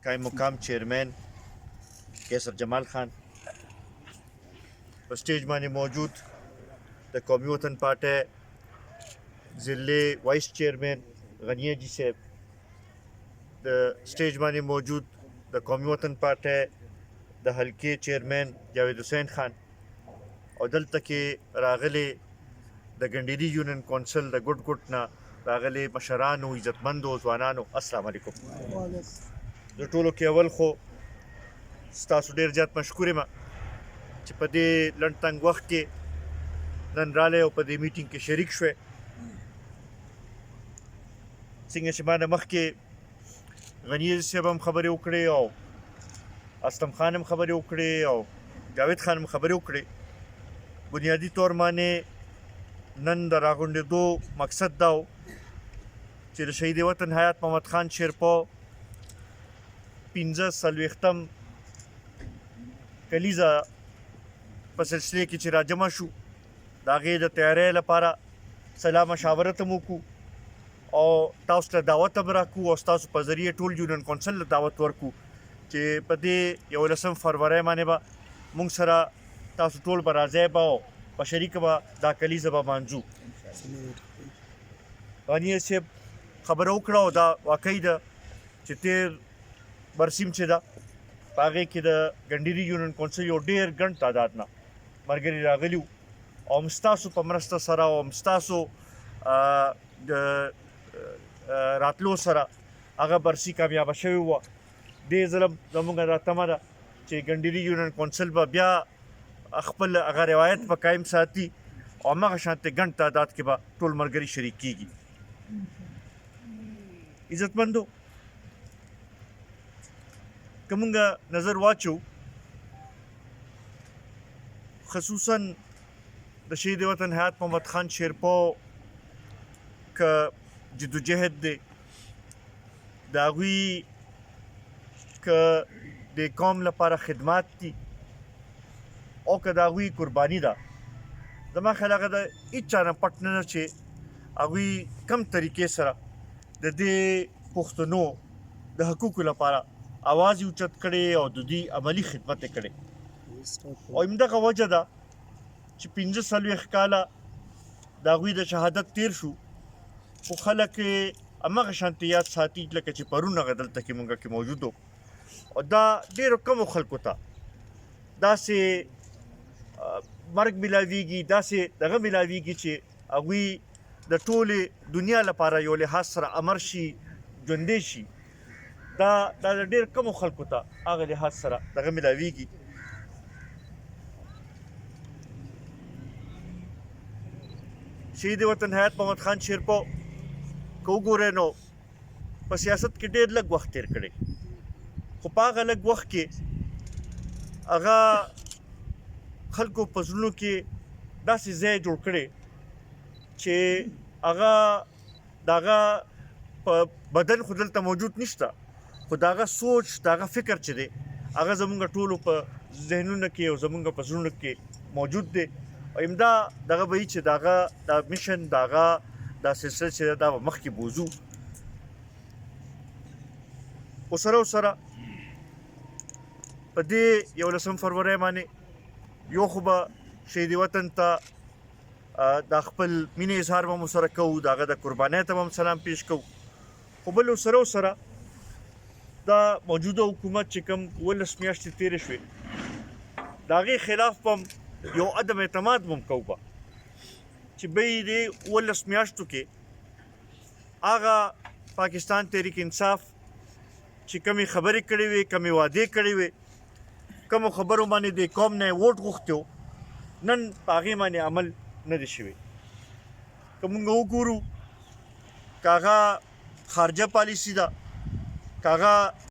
قائم مقام چیرمین کیسر جمال خان په سټیج باندې موجود د قومي وطن پارټۍ ضلعي وایس چیرمین غنی حاجي صاحب د سټیج باندې موجود د قومي وطن پارټۍ د حلقې چیرمین جاوید حسین خان او دلته کې راغلي د ګنډيري یونین کونسل د ګډ نه راغلي مشرانو عزتمندو ځوانانو السلام علیکم د ټولو کې اول خو ستاسو ډېر زیات مشکور یم چې په دې لنډ تنګ وخت کې نن رالی او په دې میټینګ کې شریک شوی څنګه چې ما نه مخکې غني صاحب هم خبرې وکړې او اسلم خان هم خبرې وکړې او جاوید خان هم خبرې وکړې بنیادي طور باندې نن د راغونډېدو مقصد دا و چې د شهید وطن حیات محمد خان شیرپا 45 کلیزه په سلسله کې چې راجمع شو د هغې د تیارۍ لپاره سلا مشاورت هم وکړو او تاسو ته دعوت هم راکړو او ستاسو په ذریعې ټول یونین کونسل ته دعوت ورکړو چې په دې 11 فروری باندې به موږ سره تاسو ټول به راځئ به او په شریکه به دا کلیزه به مانځو غني صاحب خبره وکړه او دا واقعي ده چې تیر برسیم چې ده په هغې کې د ګنډيري یونین کونسل یو ډېر ګڼ تعداد نه ملګري راغلي وو او هم ستاسو په مرسته سره او هم ستاسو د راتلو سره هغه برسي کامیابه شوې وه دې ځله زموږ دا تمه ده چې ګنډيري یونین کونسل به بیا خپل هغه روایت په قایم ساتي او همغه شانتې ګڼ تعداد کې به ټول ملګري شریک کیږي عزتمندو که موږ نظر واچو خصوصا د شهید وطن حیات محمد خان شیرپا که جدوجهد دی د هغوی که د قوم لپاره خدمات دي او که د هغوی قرباني ده زما خیال هغه د هېڅ چا نه پټ نه ده چې هغوی کم طریقې سره د دې پښتنو د حقوقو لپاره اواز یې اوچت کړی او د دوی عملي خدمت یې کړی او همدغه وجه ده چې 45 کاله د هغوی د شهادت تیر شو خو خلک یې همغه شانتې یاد ساتي لکه چې پرون هغه دلته کې موږ کې موجود و او دا ډېرو کمو خلکو ته داسې مرګ میلاویږي داسې دغه میلاویږي چې هغوی د ټولې دنیا لپاره یو لحاظ سره امر شي ژوندی شي دا د ډېر کمو خلکو ته هغه لحاظ سره دغه میلاویږي شهید وطن حیات محمد خان شیرپا که وګورئ نو په سیاست کې ډېر لږ وخت تیر کړی خو په هغه لږ وخت کې هغه خلکو په زړونو کې داسې ځای جوړ کړی چې هغه د هغه په بدن خو دلته موجود نشته خو د هغه سوچ د هغه فکر چې دی هغه زموږ ټولو په ذهنونو کې او زموږ په زړونو کې موجود دی او همدا دغه به وي چې د هغه دا میشن د هغه دا سلسله چې دا به مخکې بوځو ورسره په دې 11 فروری باندې یو خو به شهید وطن ته د خپل مینې اظهار به مو سره کوو د هغه د قربانۍ ته به هم سلام پیش کوو خو بل ورسره دا موجوده حکومت چې کوم 11 میاشتې تېرې شوې د هغې خلاف به هم یو عدم اعتماد به هم کوو به چې بی دې 11 میاشتو کې هغه پاکستان تحریک انصاف چې کومې خبرې کړې وې کومې وعدې کړې وې کومو خبرو باندې د قوم نه ووټ غوښتی و نن په هغې باندې عمل نه دی شوی که موږ وګورو که هغه خارجه پالیسي ده که هغه